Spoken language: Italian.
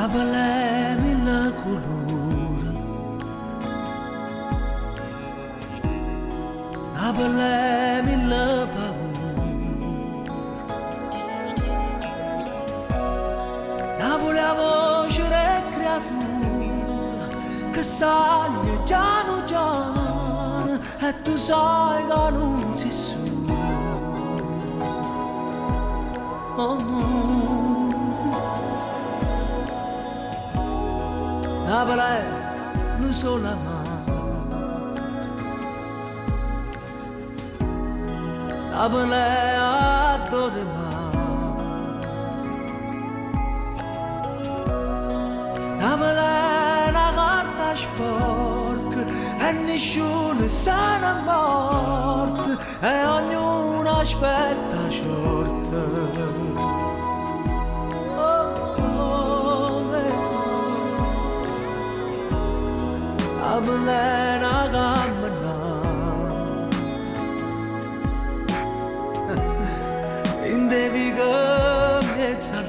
Abale mille colori, abale mille paure, Napoli a voce di creatura che sale piano piano e tu sai che non si sola. Oh no. Napoli non solo amare, Napoli adore mare, Napoli è una carta sporca e nessuno se ne morte e ognuno aspetta short. Abelena gammanat in devi che mezza